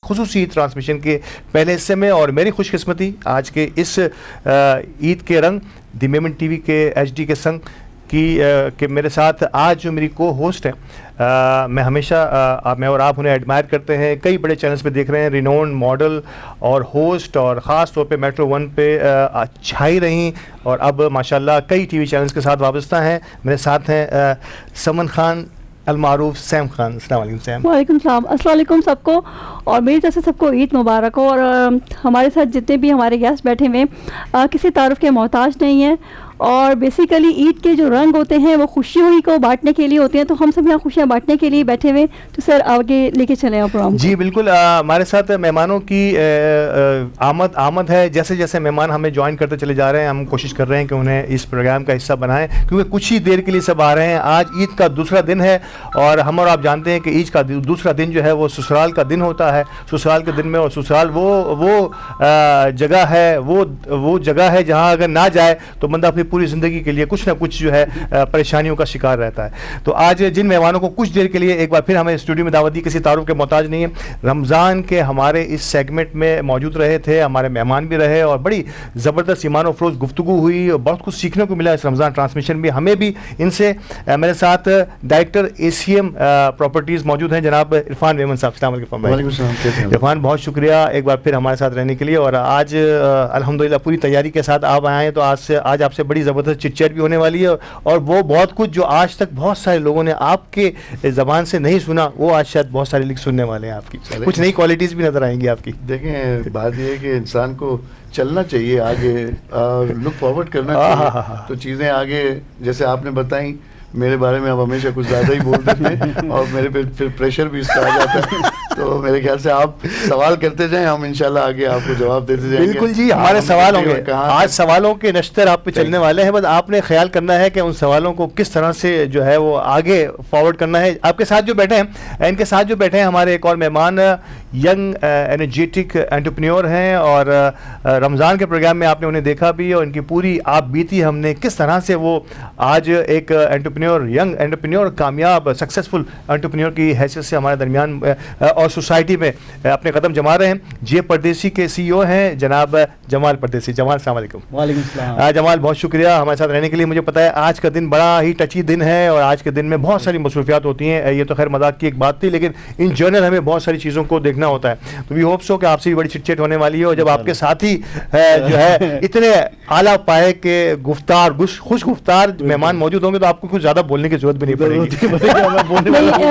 खुसूसी transmission के पहले हिस्से में। और मेरी खुशकिस्मती आज के इस ईद के रंग दी मेमन टीवी के HD के संग कि मेरे साथ आज जो मेरी को होस्ट है, मैं हमेशा मैं और आप उन्हें एडमायर करते हैं, कई बड़े चैनल्स पे देख रहे हैं, रिनोन्ड मॉडल और होस्ट, और ख़ास तौर पे मेट्रो 1 पे छाई रही और अब माशाल्लाह कई TV चैनल्स के साथ वाबस्ता हैं। मेरे साथ हैं समन खान अलमारूफ सैम खान। अस्सलाम वालेकुम सैम। वालेकुम सलाम। अस्सलाम वालेकुम सबको, और मेरी तरफ से सबको ईद मुबारक हो। और हमारे साथ जितने भी हमारे गेस्ट बैठे हुए किसी तारुफ के मोहताज नहीं है, और बेसिकली ईद के जो रंग होते हैं वो खुशियों को बांटने के लिए होते हैं, तो हम सब यहाँ खुशियाँ बांटने के लिए बैठे हुए। तो सर आगे लेके चले आप प्रोग्राम। जी बिल्कुल, हमारे साथ मेहमानों की आमद है। जैसे जैसे मेहमान हमें ज्वाइन करते चले जा रहे हैं, हम कोशिश कर रहे हैं कि उन्हें इस प्रोग्राम का हिस्सा बनाएं, क्योंकि कुछ ही देर के लिए सब आ रहे हैं। आज ईद का दूसरा दिन है, और हम और आप जानते हैं कि ईद का दूसरा दिन जो है वो ससुराल का दिन होता है। ससुराल के दिन में, और ससुराल वो जगह है, वो जगह है जहाँ अगर ना जाए तो बंदा अपनी पूरी ज़िंदगी के लिए कुछ ना कुछ जो है परेशानियों का शिकार रहता है। तो आज जिन मेहमानों को कुछ देर के लिए एक बार फिर हमें स्टूडियो में दावत दी, किसी तारुफ के मोहताज नहीं है, रमज़ान के हमारे इस सेगमेंट में मौजूद रहे थे, हमारे मेहमान भी रहे, और बड़ी ज़बरदस्त ईमान अफरोज़ गुफ्तगू हुई और बहुत कुछ सीखने को मिला इस रमज़ान ट्रांसमिशन में हमें भी इनसे। मेरे साथ डायरेक्टर ACM प्रॉपर्टीज़ मौजूद हैं, जनाब इरफान मेमन साहब। अस्सलाम वालेकुम इरफान, बहुत शुक्रिया एक बार फिर हमारे साथ रहने के लिए। और आज अल्हम्दुलिल्लाह पूरी तैयारी के साथ आप आए हैं, तो आज आपसे बड़ी ज़बरदस्त चिट-चैट भी होने वाली है, और वो बहुत कुछ जो आज तक बहुत सारे लोगों ने आपके ज़बान से नहीं सुना, वो आज शायद बहुत सारे लोग सुनने वाले हैं आपकी। कुछ नई क्वालिटीज़ भी नज़र आएंगी आपकी। देखें, बात ये है कि इंसान को चलना चाहिए आगे, लुक फॉरवर्ड करना चाहिए, तो चीज़ें आगे जैसे आपने बताई मेरे बारे में आप हमेशा कुछ ज़्यादा ही बोल देते हैं और मेरे पे फिर प्रेशर भी इसका आ जाता है। तो मेरे ख्याल से आप सवाल करते जाएं, हम इंशाल्लाह आगे आपको जवाब देते जाएंगे। बिल्कुल जी, हमारे सवाल होंगे आज, सवालों के नश्तर आप पे चलने वाले हैं। बस आपने ख्याल करना है कि उन सवालों को किस तरह से जो है वो आगे फॉरवर्ड करना है। आपके साथ जो बैठे हैं, इनके साथ जो बैठे हैं हमारे एक और मेहमान यंग एनर्जेटिक एंटरप्रेन्योर हैं, और रमज़ान के प्रोग्राम में आपने उन्हें देखा भी, और इनकी पूरी आप बीती हमने किस तरह से वो आज एक यंग एंटरप्रेन्योर, कामयाब सक्सेसफुल एंटरप्रेन्योर की हैसियत से हमारे दरमियान और सोसाइटी में अपने कदम जमा रहे हैं। जे परदेसी के CEO हैं जनाब जमाल परदेसी। जमाल, अस्सलाम वालेकुम। वालेकुम सलाम। जमाल, बहुत शुक्रिया हमारे साथ रहने के लिए। मुझे पता है आज का दिन बड़ा ही टची दिन है, और आज के दिन में बहुत सारी मसरूफियात होती हैं। ये तो खैर मजाक की एक बात थी, लेकिन इन जनरल हमें बहुत सारी चीज़ों को देखना होता है। तो वी होप सो कि आपसे भी बड़ी चिट-चैट होने वाली है, और जब आपके साथी जो है इतने आला पाए के गुफ्तार, खुश गुफ्तार मेहमान मौजूद होंगे, तो आपको कुछ ज़्यादा बोलने की जरूरत भी नहीं पड़ेगी।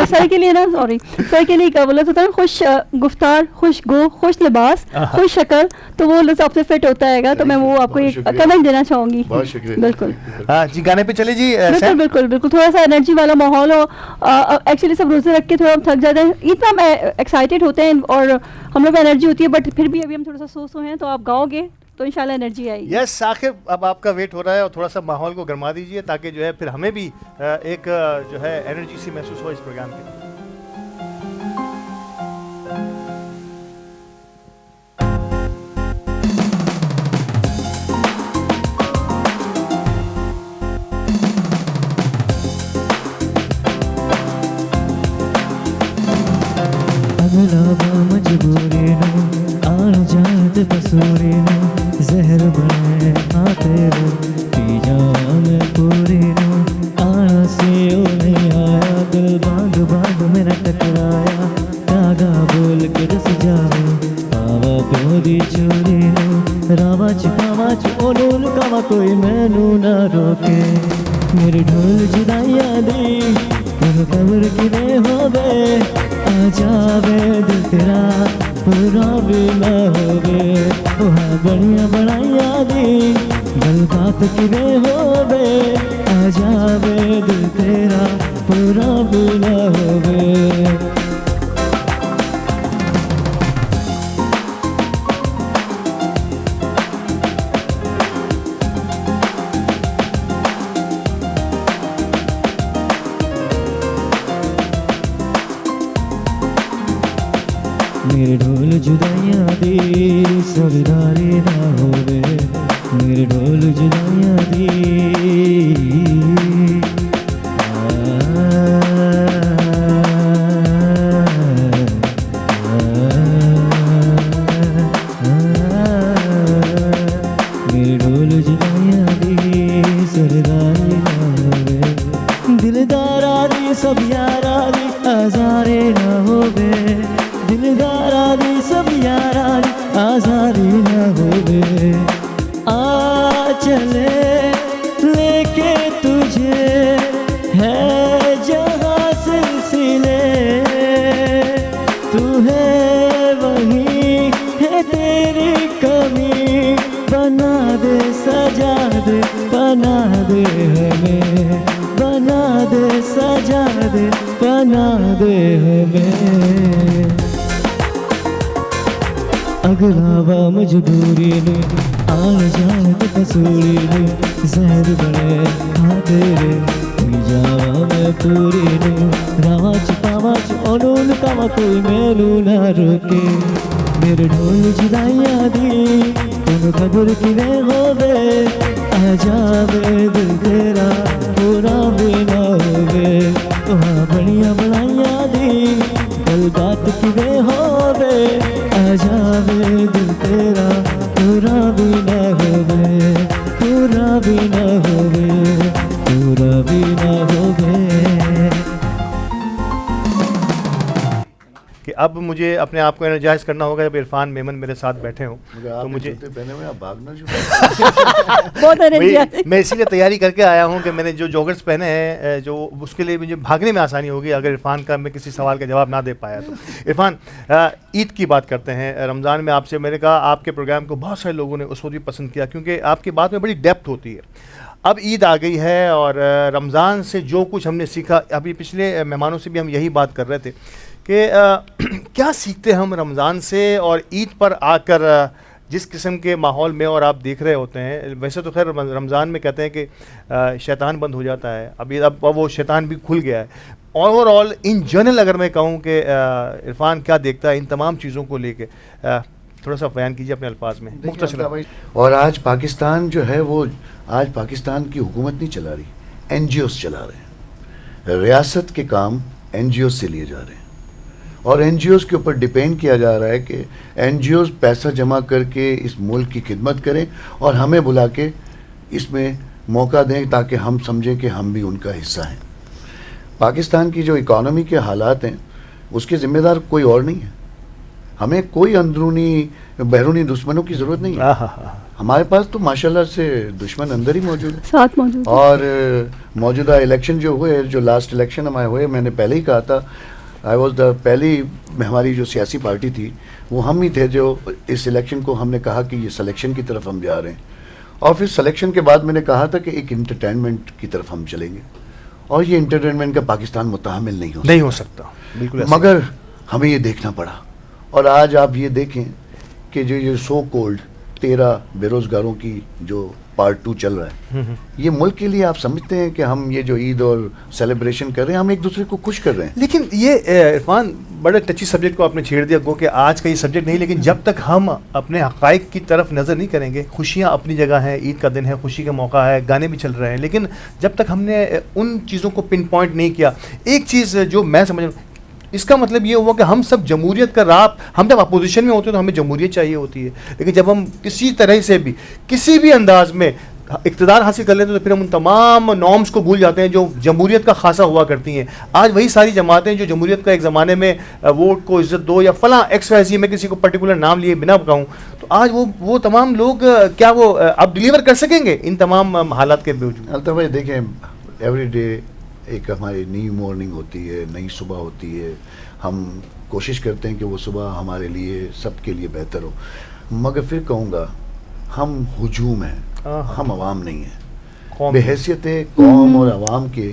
सर के लिए ना, सॉरी सर के लिए क्या बोला था, खुश गुफ्तार, खुश गो, खुश लिबास, खुश शक्ल, तो वो लफ्ज़ आपसे फिट होता है। तो मैं वो आपको एक कमेंट देना चाहूँगी। बिल्कुल। हाँ जी, गाने पे चले जी। बिल्कुल बिल्कुल बिल्कुल, थोड़ा सा एनर्जी वाला माहौल हो। एक्चुअली सब रोज़े रख के थोड़ा थक जाते हैं, ईद में हम एक्साइटेड होते हैं और हम लोग एनर्जी होती है, बट फिर भी अभी हम थोड़ा सा सो हैं, तो आप गाओगे तो इंशाल्लाह एनर्जी आएगी। यस साकिब, अब आपका वेट हो रहा है, और थोड़ा सा माहौल को गरमा दीजिए, ताकि जो है फिर हमें भी एक जो है एनर्जी सी महसूस हो इस प्रोग्राम के। मजबूरी आन जात कसूरी जहर बने आते पी जान पूरी आना से नहीं आया, दिल बाग बाग मेरा टकराया, धागा बोल के रस जाओ पावा बोरी चोरी रावा चिकावा ओनून कावा कोई मैनू ना रोके। मेरी ढोल जुदाइया दी कब्र की ने होवे, आ जावे दिल तेरा पूरा भी ना होवे, वहाँ बढ़िया बनाइया दी गल बात की ने होवे, आ जावे दिल तेरा पूरा भी ना होवे। मेरे ढोल जुदाइयाँ दी सरदारी ना होवे, मेरे ढोल जुदाइयाँ दी आजारी न होवे, आ चले लेके तुझे है जहाँ सिलसिले, तू है वही है तेरी कमी, बना दे सजा दे बना दे हमें, बना दे सजा दे बना दे हमें। अगलावा मजबूरी ने आ जाए तो कसूरी ने, जहर बने खाते रे जावा मैं पूरी ने, रावाच पावाच ओनून कावा कोई मैनू ना रोके, मेरे ढोल जुदाइयां दी तुम खबर किने होवे, आ जावे दिल तेरा पूरा भी ना होवे, तुहां बड़ियां बनाइयां दी कल बात किने होवे, आ जावे दिल तेरा पूरा भी ना होवे, पूरा भी ना होवे, पूरा भी ना होवे। कि अब मुझे अपने आप को एनर्जाइज करना होगा जब इरफान मेमन मेरे साथ बैठे हों, तो मुझे पहने हुए आप भागना शुरू बहुत एनर्जी मैं इसीलिए तैयारी करके आया हूं कि मैंने जो जॉगर्स पहने हैं जो उसके लिए मुझे भागने में आसानी होगी अगर इरफान का मैं किसी सवाल का जवाब ना दे पाया तो। इरफान, ईद की बात करते हैं। रमज़ान में आपसे मैंने कहा आपके प्रोग्राम को बहुत सारे लोगों ने उस वक्त भी पसंद किया क्योंकि आपकी बात में बड़ी डेप्थ होती है। अब ईद आ गई है और रमज़ान से जो कुछ हमने सीखा, अभी पिछले मेहमानों से भी हम यही बात कर रहे थे कि क्या सीखते हम रमज़ान से, और ईद पर आकर जिस किस्म के माहौल में और आप देख रहे होते हैं, वैसे तो खैर रमज़ान में कहते हैं कि शैतान बंद हो जाता है, अभी अब वो शैतान भी खुल गया है। ओवरऑल इन जनरल अगर मैं कहूँ कि इरफान क्या देखता है इन तमाम चीज़ों को लेके, थोड़ा सा बयान कीजिए अपने अल्फाज में मुख्तसर। और आज पाकिस्तान जो है वो आज पाकिस्तान की हुकूमत नहीं चला रही, NGOs चला रहे हैं। रियासत के काम NGOs से लिए जा रहे हैं और NGOs के ऊपर डिपेंड किया जा रहा है कि NGOs पैसा जमा करके इस मुल्क की खिदमत करें और हमें बुला के इसमें मौका दें ताकि हम समझें कि हम भी उनका हिस्सा हैं। पाकिस्तान की जो इकॉनमी के हालात हैं उसके ज़िम्मेदार कोई और नहीं है। हमें कोई अंदरूनी बैरूनी दुश्मनों की ज़रूरत नहीं है। हमारे पास तो माशाल्लाह से दुश्मन अंदर ही मौजूद है, साथ मौजूद है। और मौजूदा इलेक्शन जो हुए, जो लास्ट इलेक्शन हमारे हुए, मैंने पहले ही कहा था, आई वॉज द पहली हमारी जो सियासी पार्टी थी वो हम ही थे जो इस इलेक्शन को हमने कहा कि ये सिलेक्शन की तरफ हम जा रहे हैं, और फिर सिलेक्शन के बाद मैंने कहा था कि एक इंटरटेनमेंट की तरफ हम चलेंगे, और ये इंटरटेनमेंट का पाकिस्तान मुताहमिल नहीं हो सकता बिल्कुल। मगर हमें ये देखना पड़ा, और आज आप ये देखें कि जो ये सो कोल्ड 13 बेरोज़गारों की जो पार्ट 2 चल रहा है, ये मुल्क के लिए आप समझते हैं कि हम ये जो ईद और सेलिब्रेशन कर रहे हैं हम एक दूसरे को खुश कर रहे हैं। लेकिन ये इरफान बड़े टची सब्जेक्ट को आपने छेड़ दिया, गो कि आज का ये सब्जेक्ट नहीं, लेकिन जब तक हम अपने हक़ाइक़ की तरफ नज़र नहीं करेंगे, खुशियाँ अपनी जगह हैं, ईद का दिन है, खुशी का मौका है, गाने भी चल रहे हैं, लेकिन जब तक हमने उन चीज़ों को पिन पॉइंट नहीं किया, एक चीज़ जो मैं समझ, इसका मतलब ये हुआ कि हम सब जमहूरियत का राह, हम जब अपोजिशन में होते हैं तो हमें जमहूरियत चाहिए होती है, लेकिन जब हम किसी तरह से भी किसी भी अंदाज में इक़्तिदार हासिल कर लेते हैं तो फिर हम उन तमाम नॉर्म्स को भूल जाते हैं जो जमहूरियत का खासा हुआ करती हैं। आज वही सारी जमातें जो जमहूरियत का एक ज़माने में वोट को इज़्ज़त दो या फलां XYZ में किसी को पर्टिकुलर नाम लिए बिना बताऊँ, तो आज वो तमाम लोग क्या वो अब डिलीवर कर सकेंगे इन तमाम हालात के बावजूद? अल्ताफ़ भाई देखें, एवरी डे एक हमारी नई मॉर्निंग होती है, नई सुबह होती है, हम कोशिश करते हैं कि वो सुबह हमारे लिए सबके लिए बेहतर हो, मगर फिर कहूँगा हम हुजूम हैं, हम अवाम नहीं हैं। बेहैसियत कौम और अवाम के,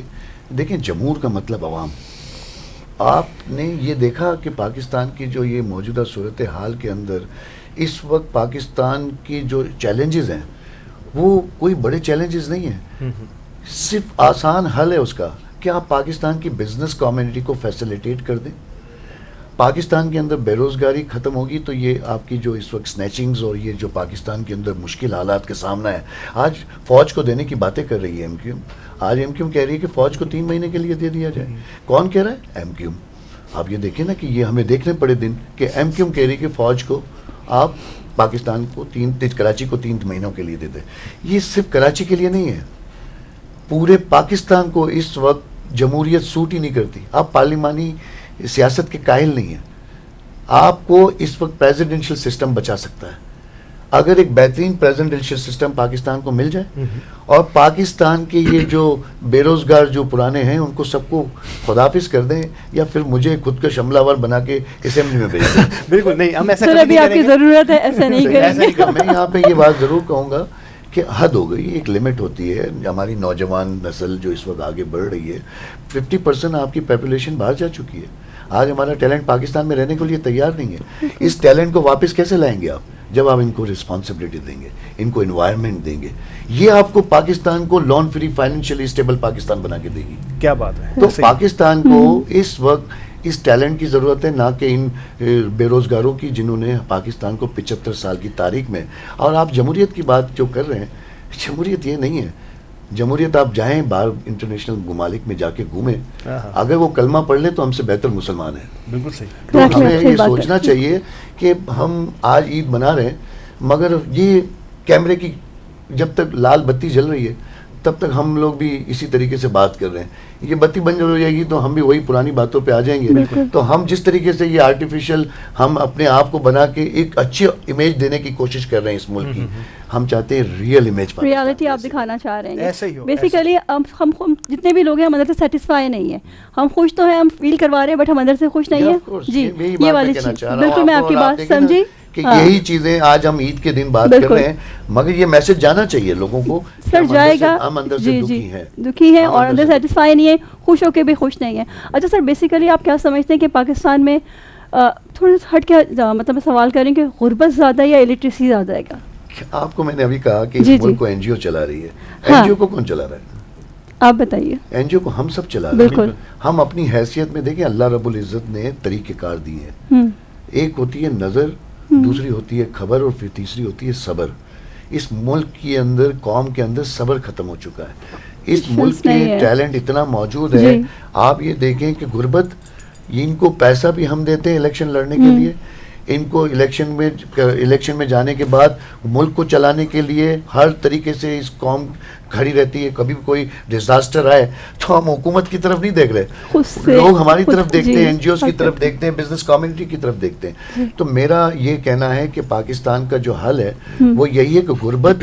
देखें जमहूर का मतलब अवाम। आपने ये देखा कि पाकिस्तान की जो ये मौजूदा सूरत हाल के अंदर इस वक्त पाकिस्तान की जो चैलेंजेस हैं वो कोई बड़े चैलेंजेस नहीं हैं, सिर्फ आसान हल है उसका कि आप पाकिस्तान की बिजनेस कम्युनिटी को फैसिलिटेट कर दें। पाकिस्तान के अंदर बेरोज़गारी ख़त्म होगी तो ये आपकी जो इस वक्त स्नैचिंग्स और ये जो पाकिस्तान के अंदर मुश्किल हालात के सामना है, आज फ़ौज को देने की बातें कर रही है MQM। आज MQM कह रही है कि फ़ौज को 3 महीने के लिए दे दिया जाए। कौन कह रहा है? MQM। आप ये देखें ना कि ये हमें देखने पड़े दिन कि MQM कह रही है कि फ़ौज को आप पाकिस्तान को कराची को 3 महीनों के लिए दे दें। ये सिर्फ कराची के लिए नहीं है, पूरे पाकिस्तान को इस वक्त जमहूरियत सूट ही नहीं करती। आप पार्लिमानी सियासत के कायल नहीं हैं। आपको इस वक्त प्रेसिडेंशियल सिस्टम बचा सकता है। अगर एक बेहतरीन प्रेसिडेंशियल सिस्टम पाकिस्तान को मिल जाए और पाकिस्तान के ये जो बेरोजगार जो पुराने हैं उनको सबको खुदाफिज कर दें, या फिर मुझे खुद का हमलावर बना के असेंबली में भेज दें। बिल्कुल नहीं, हम ऐसा सर कभी अभी नहीं आपकी करेंगे। ज़रूरत है, ऐसा नहीं ऐसा नहीं करेंगे। कर, मैं यहाँ पे ये बात जरूर कहूँगा कि हद हो गई, एक लिमिट होती है। हमारी नौजवान नस्ल जो इस वक्त आगे बढ़ रही है, 50% आपकी पॉपुलेशन बाहर जा चुकी है। आज हमारा टैलेंट पाकिस्तान में रहने के लिए तैयार नहीं है। इस टैलेंट को वापस कैसे लाएंगे आप, जब आप इनको रिस्पॉन्सिबिलिटी देंगे, इनको इन्वायरमेंट देंगे। ये आपको पाकिस्तान को loan free, financially stable Pakistan बना के देगी। क्या बात है। तो सही। पाकिस्तान को इस वक्त इस टैलेंट की ज़रूरत है, ना कि इन बेरोज़गारों की जिन्होंने पाकिस्तान को 75 साल की तारीख में। और आप जमहूरियत की बात जो कर रहे हैं, जमहूरियत ये नहीं है। जमहूरियत आप जाएं बाहर इंटरनेशनल ममालिक में जाके घूमें, अगर वो कलमा पढ़ लें तो हमसे बेहतर मुसलमान हैं। बिल्कुल सही। तो Exactly, हमें सही ये बात है। सोचना चाहिए कि हम आज ईद मना रहे हैं, मगर ये कैमरे की जब तक लाल बत्ती जल रही है तब तक हम लोग भी इसी तरीके से बात कर रहे हैं। ये बत्ती बंद हो जाएगी तो हम भी वही पुरानी बातों पे आ जाएंगे। तो हम जिस तरीके से ये आर्टिफिशियल हम अपने आप को बना के एक अच्छी इमेज देने की कोशिश कर रहे हैं इस मुल्क की, हम चाहते हैं रियल इमेज, रियलिटी आप दिखाना चाह रहे हैं। ऐसे ही हो, बेसिकली हम जितने भी लोग हैं हम अंदर से सेटिस्फाई नहीं है। हम खुश तो हैं, हम फील करवा रहे हैं, बट हम अंदर से खुश नहीं Yeah, है। of course, जी, यही ये बात वाली मैं कहना चीज चाह रहा हूँ बिल्कुल मैं आपको। आपकी और आप बात देखें ना समझी कि हाँ। यही चीजें आज हम ईद के दिन बात कर बिल्कुल। रहे हैं, मगर ये मैसेज जाना चाहिए लोगों को कि सर हम अंदर से- जाएगा। हम अंदर से जी दुखी जी हैं, दुखी है हम और अंदर से- सेटिस्फाई नहीं है, खुश होके भी खुश नहीं है। अच्छा सर, बेसिकली आप क्या समझते हैं कि पाकिस्तान में थोड़ा हट के मतलब मैं सवाल करें कि गुर्बत ज़्यादा है या इलिटरेसी ज़्यादा है? आपको मैंने अभी कहा कि जी, इस मुल्क जी। को एनजीओ चला रही है। हाँ। एनजीओ को कौन चला रहा है? आप बताइए। एनजीओ को हम सब चला रहे हैं। बिल्कुल। हम अपनी हैसियत में देखें, अल्लाह रब्बुल इज़्ज़त ने तरीक़ेकार दिए हैं। हम्म, एक होती है नज़र, दूसरी होती है खबर, और फिर तीसरी होती है सब्र। इस मुल्क के अंदर, कौम के अंदर सब्र खत्म हो चुका है। इस मुल्क के नहीं है। टैलेंट इतना मौजूद है। जी। आप ये देखें कि गुर्बत, इनको पैसा भी हम देते हैं इलेक्शन लड़ने के लिए, इनको इलेक्शन में जाने के बाद मुल्क को चलाने के लिए हर तरीके से इस कौम खड़ी रहती है। कभी भी कोई डिजास्टर आए तो हम हुकूमत की तरफ नहीं देख रहे, खुद से- लोग हमारी खुद- तरफ देखते जी, हैं, एनजीओ की हर तरफ देखते हैं, बिजनेस कम्युनिटी की तरफ देखते हैं। तो मेरा ये कहना है कि पाकिस्तान का जो हल है वो यही है कि गुर्बत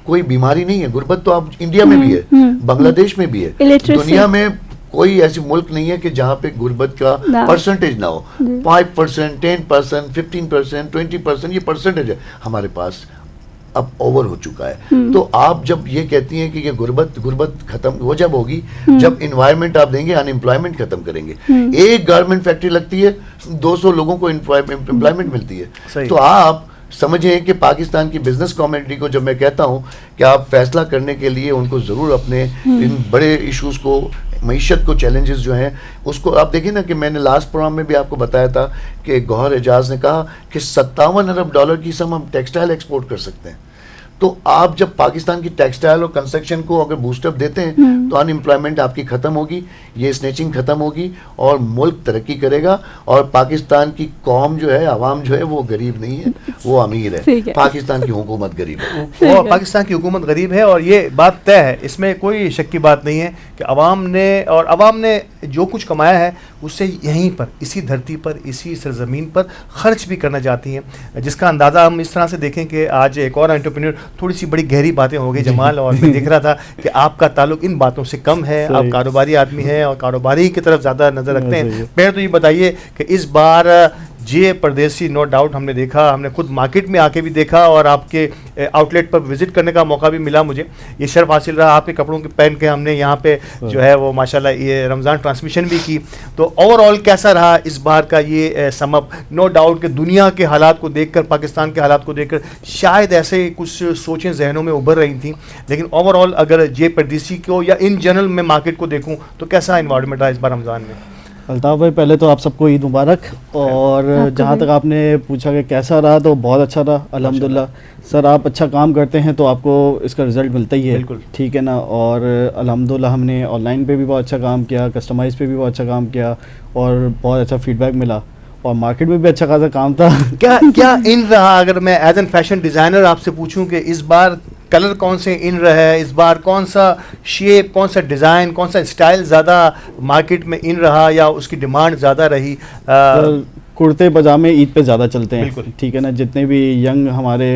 कोई बीमारी नहीं है। गुर्बत तो आप इंडिया में भी है, बांग्लादेश में भी है, Illiteracy। दुनिया में कोई ऐसी मुल्क नहीं है कि जहाँ पे गुर्बत का ना। परसेंटेज ना हो। 5%, 10%, 15%, 20% ये परसेंटेज है हमारे पास, अब ओवर हो चुका है। तो आप जब ये कहती हैं कि ये गुर्बत खत्म वो जब होगी जब इन्वायरमेंट आप देंगे, अनएम्प्लॉयमेंट खत्म करेंगे। एक गारमेंट फैक्ट्री लगती है, 200 लोगों को एम्प्लॉयमेंट मिलती है। सही। तो आप समझें कि पाकिस्तान की बिजनेस कम्युनिटी को जब मैं कहता हूं कि आप फैसला करने के लिए उनको ज़रूर अपने इन बड़े इश्यूज़ को, मईशत को, चैलेंजेस जो हैं उसको आप देखिए ना, कि मैंने लास्ट प्रोग्राम में भी आपको बताया था कि गौहर एजाज ने कहा कि 57 अरब डॉलर की सम हम टेक्सटाइल एक्सपोर्ट कर सकते हैं। तो आप जब पाकिस्तान की टेक्सटाइल और कंस्ट्रक्शन को अगर बूस्टअप देते हैं तो अनएम्प्लॉयमेंट आपकी ख़त्म होगी, ये स्नेचिंग ख़त्म होगी और मुल्क तरक्की करेगा। और पाकिस्तान की कौम जो है, आवाम जो है, वो गरीब नहीं है, वो अमीर ठीक है। है। पाकिस्तान की हुकूमत गरीब है। और पाकिस्तान की हुकूमत गरीब है, और ये बात तय है, इसमें कोई शक की बात नहीं है कि अवाम ने जो कुछ कमाया है उससे यहीं पर, इसी धरती पर, इसी सरजमीन पर खर्च भी करना चाहती हैं। जिसका अंदाज़ा हम इस तरह से देखें कि आज एक और एंटरप्रेन्योर, थोड़ी सी बड़ी गहरी बातें हो गई जमाल, और मैं देख रहा था कि आपका ताल्लुक इन बातों से कम है, आप सही। कारोबारी आदमी हैं और कारोबारी की तरफ ज़्यादा नज़र रखते सही हैं। है। पहले तो ये बताइए कि इस बार जे परदेसी, नो डाउट हमने देखा, हमने खुद मार्केट में आके भी देखा और आपके आउटलेट पर विजिट करने का मौका भी मिला मुझे, ये शर्फ हासिल रहा। आपके कपड़ों के पहन के हमने यहाँ पे जो है वो माशाल्लाह ये रमज़ान ट्रांसमिशन भी की। तो ओवरऑल कैसा रहा इस बार का ये समअप? नो डाउट कि दुनिया के हालात को देखकर, पाकिस्तान के हालात को देखकर शायद ऐसे कुछ सोचें जहनों में उभर रही थी, लेकिन ओवरऑल अगर जे परदेसी को या इन जनरल में मार्केट को देखूँ तो कैसा इन्वायरमेंट रहा इस बार रमज़ान में? अल्ताफ़ भाई, पहले तो आप सबको ईद मुबारक। और जहाँ तक आपने पूछा कि कैसा रहा, तो बहुत अच्छा रहा अल्हम्दुलिल्लाह। सर, आप अच्छा काम करते हैं तो आपको इसका रिज़ल्ट मिलता ही है, बिल्कुल। ठीक है ना। और अल्हम्दुलिल्लाह हमने ऑनलाइन पे भी बहुत अच्छा काम किया, कस्टमाइज़ पे भी बहुत अच्छा काम किया और बहुत अच्छा फीडबैक मिला, और मार्केट में भी अच्छा खासा काम था। क्या इन रहा? अगर मैं एज एन फैशन डिज़ाइनर आपसे पूछूं कि इस बार कलर कौन से इन रहा है, इस बार कौन सा शेप, कौन सा डिज़ाइन, कौन सा स्टाइल ज़्यादा मार्केट में इन रहा या उसकी डिमांड ज़्यादा रही? कुर्ते पजामे ईद पे ज़्यादा चलते बिल्कुल। हैं, ठीक है ना। जितने भी यंग हमारे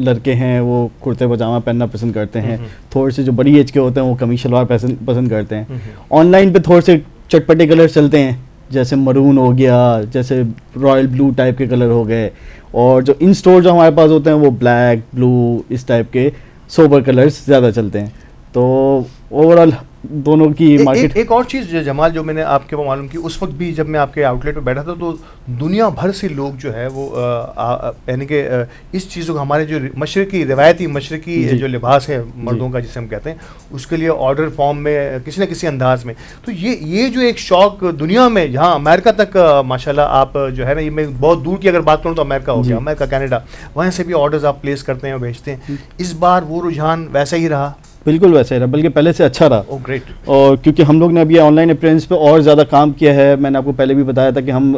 लड़के हैं वो कुर्ते पजामा पहनना पसंद करते हैं। थोड़े से जो बड़ी एज के होते हैं वो कमीज शलवार पसंद करते हैं। ऑनलाइन पे थोड़े से चटपटे कलर चलते हैं, जैसे मरून हो गया, जैसे रॉयल ब्लू टाइप के कलर हो गए, और जो इन स्टोर जो हमारे पास होते हैं वो ब्लैक ब्लू इस टाइप के सोबर कलर्स ज़्यादा चलते हैं। तो ओवरऑल दोनों की मार्केट। एक और चीज़ जो जमाल, जो मैंने आपके वो मालूम की, उस वक्त भी जब मैं आपके आउटलेट पे बैठा था तो दुनिया भर से लोग जो है वो यानी कि इस चीज़ों को, हमारे जो मशरकी रिवायती मशरकी जो लिबास है मर्दों का जिसे हम कहते हैं, उसके लिए ऑर्डर फॉर्म में किसी न किसी अंदाज में, तो ये जो एक शौक दुनिया में, जहाँ अमेरिका तक माशाल्लाह आप जो है ना, ये मैं बहुत दूर की अगर बात करूँ तो अमेरिका हो गया, अमेरिका कनाडा, वहाँ से भी ऑर्डर्स आप प्लेस करते हैं और भेजते हैं। इस बार वो रुझान वैसा ही रहा? बिल्कुल वैसा ही रहा, बल्कि पहले से अच्छा रहा। Oh great. और क्योंकि हम लोग ने अभी ऑनलाइन अप्रेंस पे और ज़्यादा काम किया है। मैंने आपको पहले भी बताया था कि हम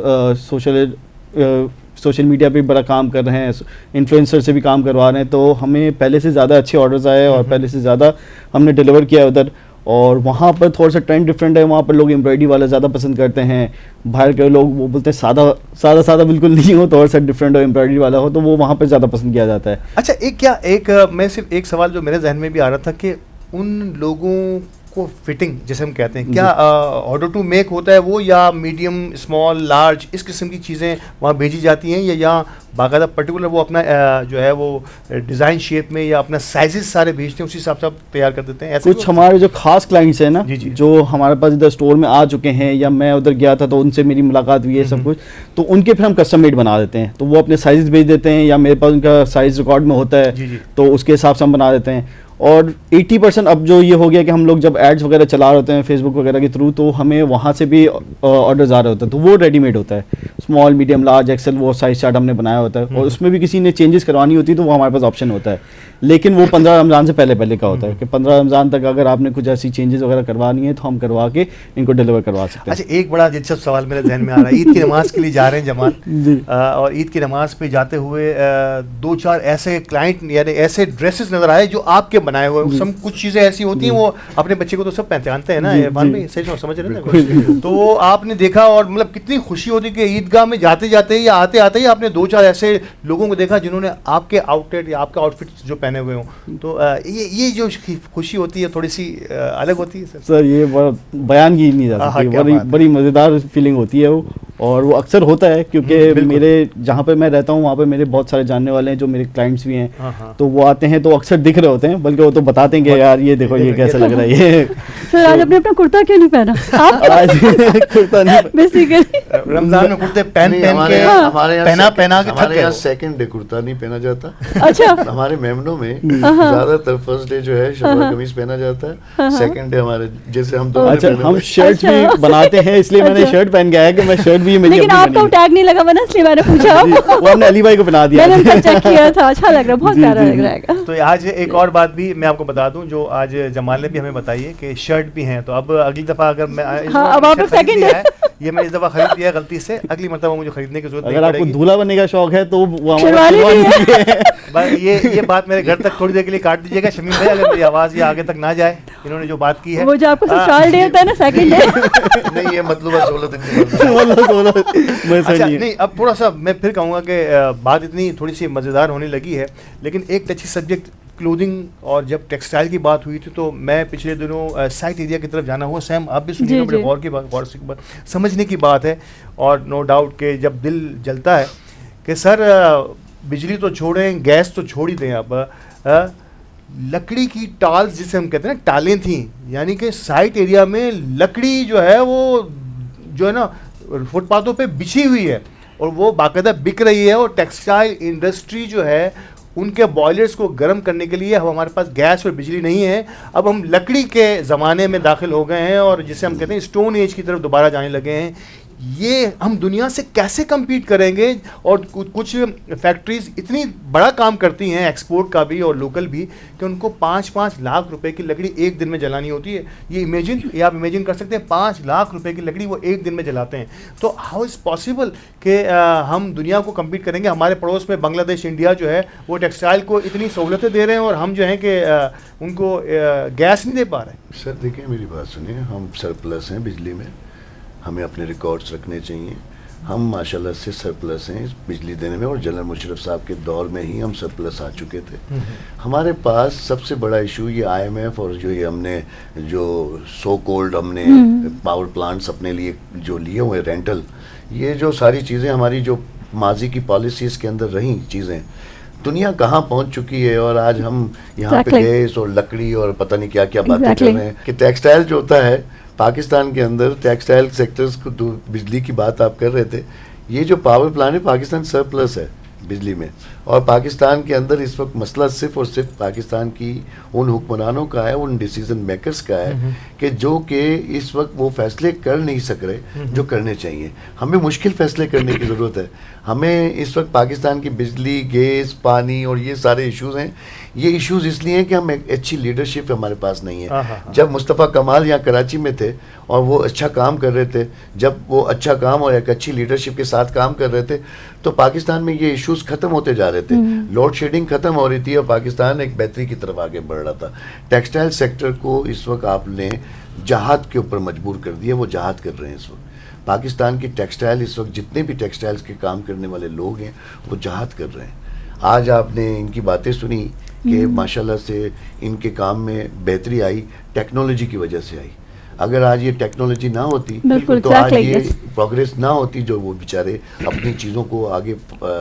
सोशल मीडिया पे बड़ा काम कर रहे हैं, इन्फ्लुएंसर से भी काम करवा रहे हैं, तो हमें पहले से ज़्यादा अच्छे ऑर्डर्स आए और पहले से ज़्यादा हमने डिलीवर किया उधर। और वहाँ पर थोड़ा सा ट्रेंड डिफरेंट है, वहाँ पर लोग एम्ब्रॉयडरी वाला ज़्यादा पसंद करते हैं। बाहर के लोग वो बोलते हैं सादा बिल्कुल नहीं हो, थोड़ा सा डिफरेंट हो, एम्ब्रॉयडरी वाला हो, तो वो वहाँ पर ज़्यादा पसंद किया जाता है। अच्छा, मैं सिर्फ एक सवाल जो मेरे जहन में भी आ रहा था कि उन लोगों को फिटिंग जिसे हम कहते हैं, क्या ऑर्डर टू मेक होता है वो, या मीडियम स्मॉल लार्ज इस किस्म की चीज़ें वहाँ भेजी जाती हैं, या यहाँ बाकायदा पर्टिकुलर वो अपना जो है वो डिज़ाइन शेप में या अपना साइजेस सारे भेजते हैं, उसी हिसाब से आप तैयार कर देते हैं? ऐसे कुछ हमारे जो खास क्लाइंट्स हैं ना, जी जी, जो हमारे पास इधर स्टोर में आ चुके हैं, या मैं उधर गया था तो उनसे मेरी मुलाकात हुई है सब कुछ, तो उनके फिर हम कस्टम मेड बना देते हैं। तो वो अपने साइज़ भेज देते हैं, या मेरे पास उनका साइज़ रिकॉर्ड में होता है, तो उसके हिसाब से हम बना देते हैं। और 80% अब जो ये हो गया कि हम लोग जब एड्स वगैरह चला रहे होते हैं फेसबुक वगैरह के थ्रू, तो हमें वहाँ से भी ऑर्डर्स आ रहे होते हैं, तो वो रेडीमेड होता है। स्मॉल मीडियम लार्ज एक्सेल वो साइज चार्ट हमने बनाया होता है, और उसमें भी किसी ने चेंजेस करवानी होती है तो वो हमारे पास ऑप्शन होता है। लेकिन वो 15 रमज़ान से पहले का होता है कि 15 रमज़ान तक अगर आपने कुछ ऐसी चेंजेस वगैरह करवानी है तो हम करवा के इनको डिलीवर करवा सकते हैं। अच्छा, एक बड़ा दिलचस्प सवाल मेरे जहन में आ रहा है। ईद की नमाज के लिए जा रहे हैं जमाल, और ईद की नमाज पे जाते हुए 2-4 ऐसे क्लाइंट यानी ऐसे ड्रेसेस नजर आए जो आपके बनाए हुए, सब कुछ चीज़ें ऐसी होती हैं, वो अपने बच्चे को तो सब पहचानते हैं ना, इरफान भाई सही समझ रहे हैं, तो वो आपने देखा और मतलब कितनी खुशी होती कि ईदगाह में जाते जाते या आते आते ही आपने 2-4 ऐसे लोगों को देखा जिन्होंने आपके आउटलेट या आपका आउटफिट जो पहने हुए हों, तो ये जो खुशी होती है थोड़ी सी अलग होती है सर। ये बयान की नहीं जा सकती, बड़ी मज़ेदार फीलिंग होती है वो, और वो अक्सर होता है क्योंकि मेरे जहाँ पे मैं रहता हूँ वहाँ पे मेरे बहुत सारे जानने वाले हैं जो मेरे क्लाइंट्स भी हैं, तो वो आते हैं तो अक्सर दिख रहे होते हैं, बल्कि वो तो बताते हैं कि यार ये देखो ये कैसा लग रहा है ये। सर आज आपने अपना कुर्ता क्यों नहीं पहना? आज कुर्ता नहीं बेसिकली रमजान में कुर्ते पहना के हमारे यहाँ सेकंड डे कुर्ता नहीं पहना जाता। अच्छा, हमारे मेमनों में ज्यादातर फर्स्ट डे जो है शलवार कमीज पहना जाता है, सेकंड डे हमारे जैसे हम हम शर्ट भी बनाते हैं, इसलिए मैंने शर्ट पहन के आया कि मैं शर्ट भी मेरी, लेकिन आपका टैग नहीं लगा ना, इसलिए मैंने पूछा। वो हमने अली भाई को बना दिया, मैंने उनका चेक किया था, अच्छा लग रहा है, बहुत प्यारा लग रहा है। तो आज एक और बात भी मैं आपको बता दूं जो आज जमाल ने भी हमें बताई है कि शर्ट भी हैं, तो अब अगली दफा अगर मैं अब आप सेकंड है, ये मैं इस दफा खरीद लिया गलती से, अगली मरतबा मुझे खरीदने की जरूरत नहीं पड़ेगी। अगर आपको दूल्हा बनने का शौक है तो वो ये बात मेरे घर तक थोड़ी देर के लिए काट दीजिएगा शमीम भाई, अगर मेरी आवाज ये आगे तक ना जाए, इन्होंने जो बात की है। वो जो आपको ससुराल डे होता है ना सेकंड डे, नहीं ये मतलब 16 अच्छा नहीं, अब थोड़ा सा मैं फिर कहूँगा कि बात इतनी थोड़ी सी मज़ेदार होने लगी है, लेकिन एक टची सब्जेक्ट क्लोथिंग, और जब टेक्सटाइल की बात हुई थी तो मैं पिछले दिनों साइट एरिया की तरफ जाना हुआ, सैम आप भी सुनिए, बड़े गौर से समझने की बात है, और नो डाउट के जब दिल जलता है कि सर बिजली तो छोड़ें, गैस तो छोड़ ही दें, अब लकड़ी की टाल्स जिसे हम कहते हैं ना, टालें थी, यानी कि साइट एरिया में लकड़ी जो है वो जो है ना फुटपाथों पे बिछी हुई है और वो बाकायदा बिक रही है, और टेक्सटाइल इंडस्ट्री जो है उनके बॉयलर्स को गर्म करने के लिए अब हमारे पास गैस और बिजली नहीं है, अब हम लकड़ी के ज़माने में दाखिल हो गए हैं और जिसे हम कहते हैं स्टोन एज की तरफ दोबारा जाने लगे हैं। ये हम दुनिया से कैसे compete करेंगे? और कुछ फैक्ट्रीज इतनी बड़ा काम करती हैं एक्सपोर्ट का भी और लोकल भी कि उनको 5-5 लाख रुपए की लकड़ी एक दिन में जलानी होती है। ये आप इमेजिन कर सकते हैं, 5 लाख रुपए की लकड़ी वो एक दिन में जलाते हैं। तो हाउ इज़ पॉसिबल कि हम दुनिया को compete करेंगे? हमारे पड़ोस में बांग्लादेश, इंडिया जो है वो टेक्सटाइल को इतनी सहूलतें दे रहे हैं और हम जो हैं कि उनको गैस नहीं दे पा रहे। सर देखिए मेरी बात सुनिए, हम सरप्लस हैं बिजली में, हमें अपने रिकॉर्ड्स रखने चाहिए। हम माशाल्लाह से सरप्लस हैं इस बिजली देने में, और जनरल मुशर्रफ साहब के दौर में ही हम सरप्लस आ चुके थे। हमारे पास सबसे बड़ा इशू ये IMF और जो ये हमने जो सो कोल्ड हमने पावर प्लांट्स अपने लिए जो लिए हुए रेंटल, ये जो सारी चीज़ें हमारी जो माजी की पॉलिसीज़ के अंदर रही चीज़ें, दुनिया कहाँ पहुँच चुकी है। और आज हम यहाँ पे गैस और लकड़ी और पता नहीं क्या क्या बातें कर रहे हैं कि टेक्सटाइल जो होता है पाकिस्तान के अंदर, टेक्सटाइल सेक्टर्स को बिजली की बात आप कर रहे थे, ये जो पावर प्लांट है पाकिस्तान सरप्लस है बिजली में। और पाकिस्तान के अंदर इस वक्त मसला सिर्फ और सिर्फ पाकिस्तान की उन हुक्मरानों का है, उन डिसीजन मेकर्स का है कि जो कि इस वक्त वो फैसले कर नहीं सक रहे जो करने चाहिए। हमें मुश्किल फैसले करने की ज़रूरत है। हमें इस वक्त पाकिस्तान की बिजली, गैस, पानी और ये सारे इश्यूज़ हैं। ये इश्यूज़ इसलिए हैं कि हम एक अच्छी लीडरशिप हमारे पास नहीं है। जब मुस्तफ़ा कमाल यहाँ कराची में थे और वो अच्छा काम कर रहे थे, जब वो अच्छा काम और एक अच्छी लीडरशिप के साथ काम कर रहे थे, तो पाकिस्तान में ये इश्यूज़ ख़त्म होते जा रहे थे। लोड शेडिंग ख़त्म हो रही थी और पाकिस्तान एक बेहतरी की तरफ आगे बढ़ रहा था। टेक्सटाइल सेक्टर को इस वक्त आपने जहाद के ऊपर मजबूर कर दिया, वो जहाद कर रहे हैं इस वक्त। पाकिस्तान की टेक्सटाइल इस वक्त जितने भी टेक्सटाइल्स के काम करने वाले लोग हैं वो जहाद कर रहे हैं। आज आपने इनकी बातें सुनी कि माशाल्लाह से इनके काम में बेहतरी आई, टेक्नोलॉजी की वजह से आई। अगर आज ये टेक्नोलॉजी ना होती तो आज ये प्रोग्रेस ना होती जो वो बेचारे अपनी चीज़ों को आगे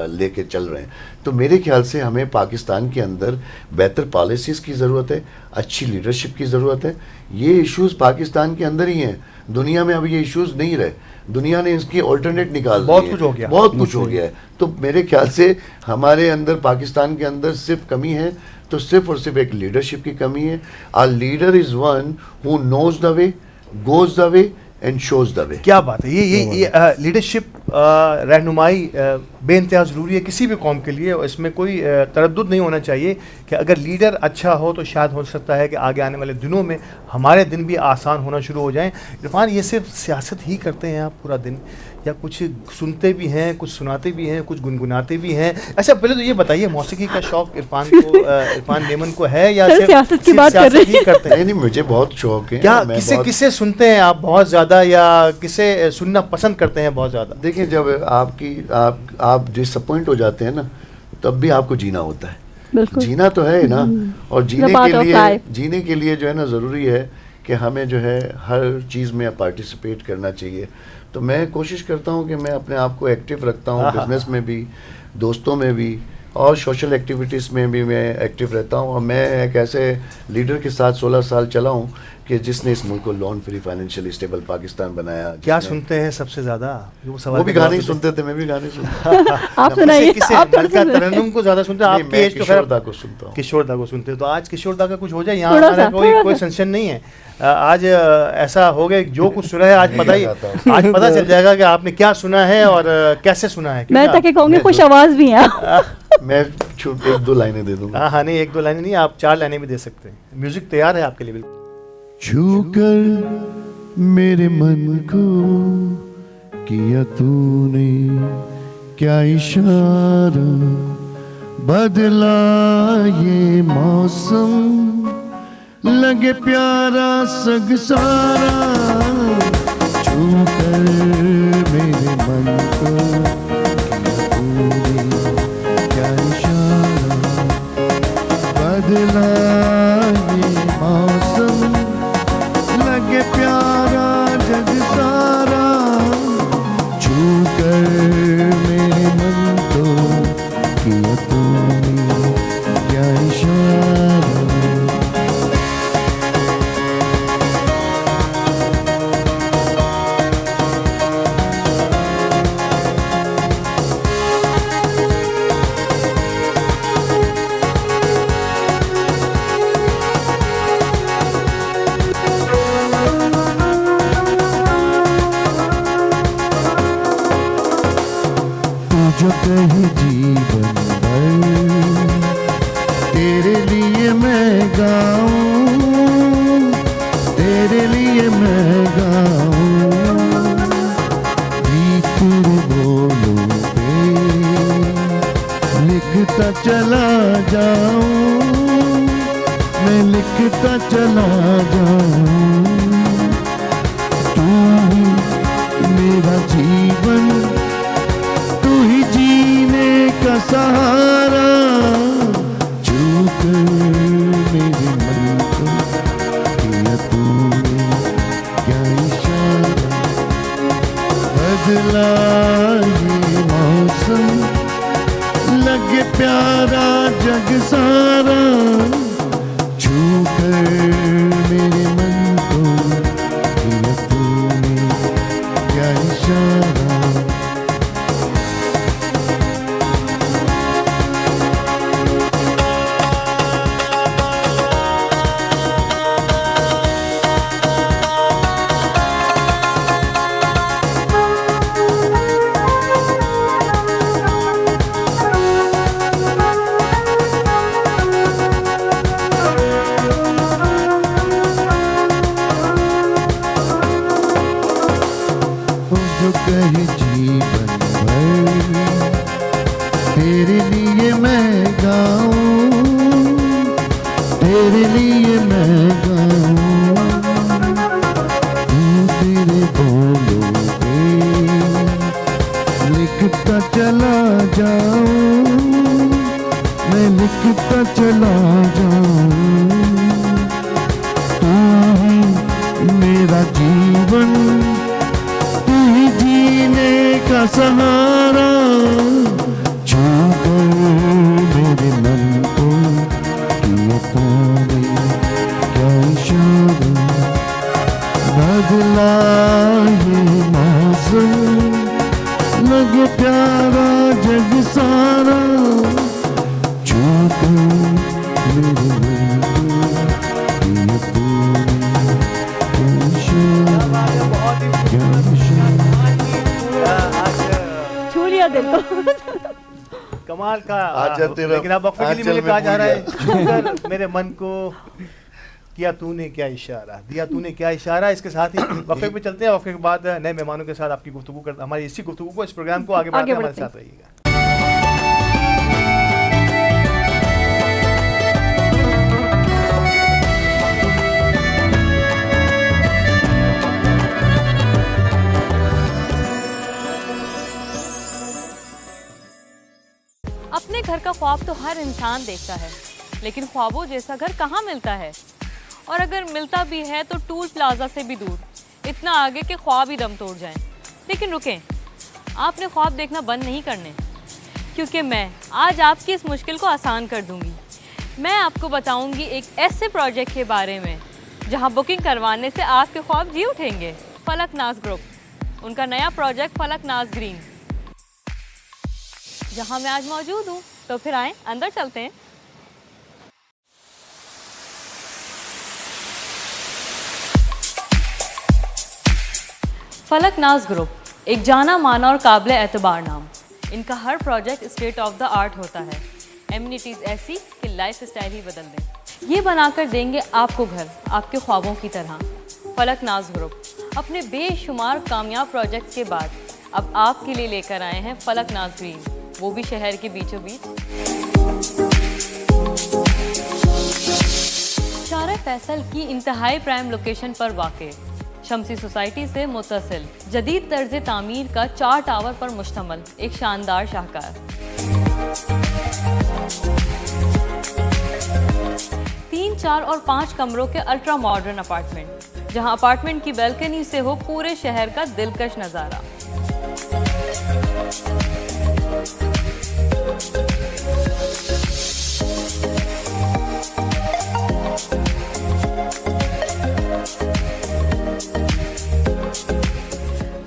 लेके चल रहे हैं। तो मेरे ख्याल से हमें पाकिस्तान के अंदर बेहतर पॉलिसीज़ की ज़रूरत है, अच्छी लीडरशिप की ज़रूरत है। ये इश्यूज़ पाकिस्तान के अंदर ही हैं, दुनिया में अब ये इश्यूज़ नहीं रहे। दुनिया ने इसकी ऑल्टरनेट निकाल बहुत कुछ हो गया, बहुत कुछ हो गया है। तो मेरे ख्याल से हमारे अंदर पाकिस्तान के अंदर सिर्फ कमी है तो सिर्फ और सिर्फ एक लीडरशिप की कमी है। Our leader is one who knows the way, goes the way and shows the way. क्या बात है, ये लीडरशिप, रहनुमाई बेइंतहा ज़रूरी है किसी भी कौम के लिए। और इसमें कोई तरद्दुद नहीं होना चाहिए कि अगर लीडर अच्छा हो तो शायद हो सकता है कि आगे आने वाले दिनों में हमारे दिन भी आसान होना शुरू हो जाएं। इरफान, ये सिर्फ सियासत ही करते हैं आप पूरा दिन, या कुछ सुनते भी हैं, कुछ सुनाते भी हैं, कुछ गुनगुनाते भी हैं? अच्छा, पहले तो ये बताइए, मौसीकी का शौक इरफान मेमन को है या सिर्फ सियासत की बात कर रहे ही करते हैं? नहीं, मुझे बहुत शौक है। क्या किसे सुनते हैं आप बहुत ज़्यादा, या किसे सुनना पसंद करते हैं बहुत ज़्यादा? देखिए, जब आप डिसअपॉइंट हो जाते हैं ना, तब भी आपको जीना होता है। जीना तो है ना, और जीने के लिए जो है ना ज़रूरी है कि हमें जो है हर चीज़ में पार्टिसिपेट करना चाहिए। तो मैं कोशिश करता हूँ कि मैं अपने आप को एक्टिव रखता हूँ, बिजनेस में भी, दोस्तों में भी, और सोशल एक्टिविटीज़ में भी मैं एक्टिव रहता हूँ। और मैं एक ऐसे लीडर के साथ 16 साल चला हूँ कि जिसने इस मुल्क को loan free financially stable Pakistan बनाया। क्या सुनते हैं सबसे ज़्यादा? वो भी गाने ही सुनते थे, मैं भी गाने सुनता। आप सुनाइए, आप तरन्नुम को ज़्यादा सुनते हैं? आपके एज तो किशोर दा को सुनता हूँ। किशोर दा को सुनते हैं, तो आज किशोर दा का कुछ हो जाए यहाँ, हमारा कोई सेंशन नहीं है। आज ऐसा हो गया, जो कुछ सुना है आज पता चल जाएगा कि आपने क्या सुना है और कैसे सुना है। मैं तक कहूँगी खुश आवाज़ भी है। मैं एक दो लाइनें दे दूंगा। हाँ, नहीं, एक दो लाइनें नहीं, आप 4 लाइनें भी दे सकते हैं। म्यूजिक तैयार है आपके लिए बिल्कुल। छू कर मेरे मन को किया तूने क्या इशारा, बदला ये मौसम, लगे प्यारा सग सारा। छू कर मेरे मन को किया तूने क्या इशारा, बदला ये मौसम, लगे प्यारा जग सारा। छू कर मेरे मन को किया तूने क्या इशारा। जो कहे जीवन भर तेरे लिए मैं गाऊं, तेरे लिए मैं गाऊं। गीत तेरे बोलों पे लिखता चला जाऊं, मैं लिखता चला जाऊं। तू मेरा जीवन सहारा, चूक मेरे मन को किया तूने क्या इशारा, बदला ये मौसम लगे प्यारा जग सारा, छूकर मेरे मन को किया तूने क्या इशारा। जो कहे जीवन भर तेरे लिए मैं गाऊं, तेरे लिए मैं गाऊं, तू तेरे बोलों पे लिखता चला जाऊं, मैं लिखता चला जाऊं, तू ही मेरा जीवन, जीने का सहारा, छूकर मेरे मन को किया तूने क्या इशारा, बदला ये मौसम लगे प्यारा जग सारा, छूकर मेरे मन को किया तूने क्या इशारा, क्या इशारा। छू लिया दिल को। कमाल का। आजा तेरा लेकिन अब वक्फे के लिए मुझे कहा जा रहा है, छूकर मेरे मन को किया तूने क्या इशारा, दिया तूने क्या इशारा। इसके साथ ही वक्फे पे चलते हैं, वक्फे के बाद नए मेहमानों के साथ आपकी गुफ्तगू करते, हमारी इसी गुफ्तगू को, इस प्रोग्राम को आगे बढ़ाते हैं, हमारे साथ रहिएगा। अपने घर का ख्वाब तो हर इंसान देखता है, लेकिन ख्वाबों जैसा घर कहाँ मिलता है, और अगर मिलता भी है तो टूल प्लाजा से भी दूर, इतना आगे कि ख्वाब ही दम तोड़ जाएं। लेकिन रुकें, आपने ख्वाब देखना बंद नहीं करने, क्योंकि मैं आज आपकी इस मुश्किल को आसान कर दूंगी। मैं आपको बताऊंगी एक ऐसे प्रोजेक्ट के बारे में जहां बुकिंग करवाने से आपके ख्वाब जी उठेंगे। फलक नाज ग्रुप, उनका नया प्रोजेक्ट फलक नाज ग्रीन, जहां मैं आज मौजूद हूँ। तो फिर आए, अंदर चलते हैं। फलक नाज ग्रुप एक जाना माना और काबिल एतबार नाम। इनका हर project state of the art होता है, एमिनिटीज़ ऐसी कि लाइफ स्टाइल ही बदल दें। ये बनाकर देंगे आपको घर आपके ख्वाबों की तरह। फलक नाज ग्रुप अपने बेशुमार कामयाब प्रोजेक्ट्स के बाद अब आपके लिए लेकर आए हैं फलक नाज ग्रीन, वो भी शहर के बीचों बीच। शारा फैसल की इंतहाई प्राइम लोकेशन पर वाक़े, शमसी सोसाइटी से मुत्तसिल, जदीद तर्ज तामीर का 4 टावर पर मुश्तमल एक शानदार शाहकार। 3, 4 और 5 कमरों के अल्ट्रा मॉडर्न अपार्टमेंट, जहां अपार्टमेंट की बालकनी से हो पूरे शहर का दिलकश नज़ारा।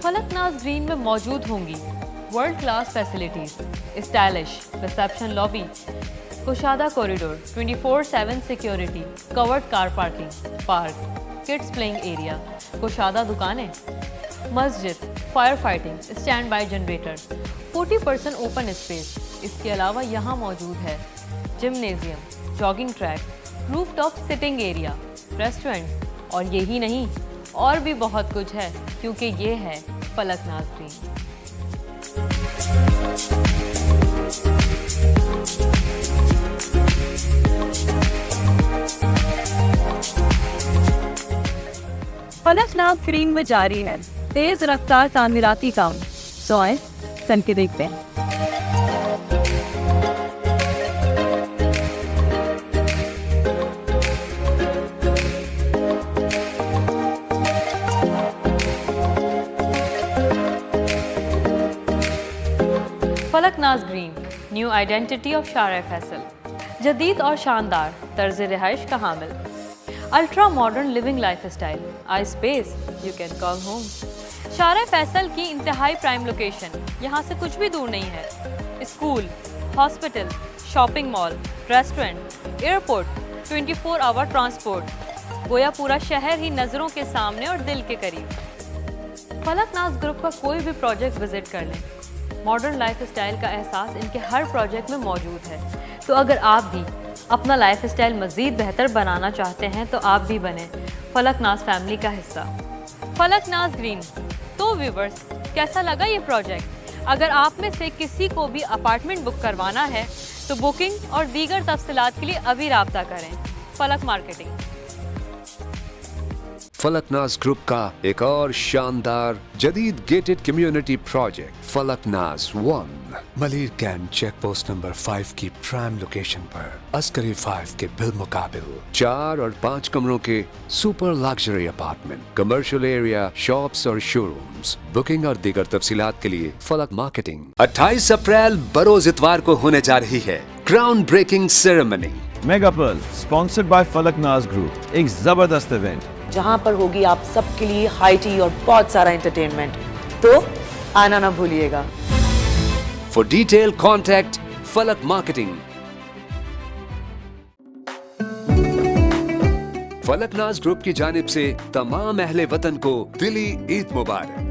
फलक नाज ग्रीन में मौजूद होंगी world class facilities, stylish reception lobby, कुशादा corridor, 24/7 security, covered car parking, park, kids playing area, कुशादा दुकानें, मस्जिद, fire fighting, stand by generator, 40% open space. इसके अलावा यहाँ मौजूद है gymnasium, jogging track, rooftop sitting area, restaurant, और यही नहीं और भी बहुत कुछ है, क्योंकि ये है फलक नाज ग्रीन। फलक नाज ग्रीन में जारी है तेज रफ्तार तामीराती काम। सो आए सन के देखते हैं। न्यू आइडेंटिटी ऑफ शारा फैसल। जदीद और शानदार तर्ज रिहाइश का हामिल। Ultra modern living life style, a space you can call home. Shahrah Faisal की इंतहाई प्राइम लोकेशन, यहाँ से कुछ भी दूर नहीं है। School, hospital, shopping mall, restaurant, airport, 24 hour transport, गोया पूरा शहर ही नज़रों के सामने और दिल के करीब। फलकनाज ग्रुप का कोई भी प्रोजेक्ट विजिट कर लें, मॉडर्न लाइफ स्टाइल का एहसास इनके हर प्रोजेक्ट में मौजूद है। तो अगर आप भी अपना लाइफ स्टाइल मज़ीद बेहतर बनाना चाहते हैं तो आप भी बने फलकनाज फैमिली का हिस्सा। फलकनाज ग्रीन। तो व्यूवर्स, कैसा लगा ये प्रोजेक्ट? अगर आप में से किसी को भी अपार्टमेंट बुक करवाना है तो बुकिंग और दीगर तफसीलात के लिए अभी राब्ता करें। फलक मार्केटिंग। फलकनाज ग्रुप का एक और शानदार जदीद gated community project Falaknaz 1 Malir Cantt check post number 5 की प्राइम लोकेशन पर अस्करी 5 के बिल मुकाबिल 4 और 5 कमरों के super luxury apartment, commercial area, shops और शोरूम्स। बुकिंग और दीगर तफसीलात के लिए फलक मार्केटिंग। 28 अप्रैल बरोज इतवार को होने जा रही है ground breaking ceremony. Mega Pearl sponsored by Falaknaz Group, एक जबरदस्त इवेंट जहां पर होगी आप सबके लिए हाई टी और बहुत सारा एंटरटेनमेंट। तो आना ना भूलिएगा। फॉर डिटेल कॉन्टैक्ट फलक मार्केटिंग। फलकनाज ग्रुप की जानिब से तमाम अहले वतन को दिली ईद मुबारक।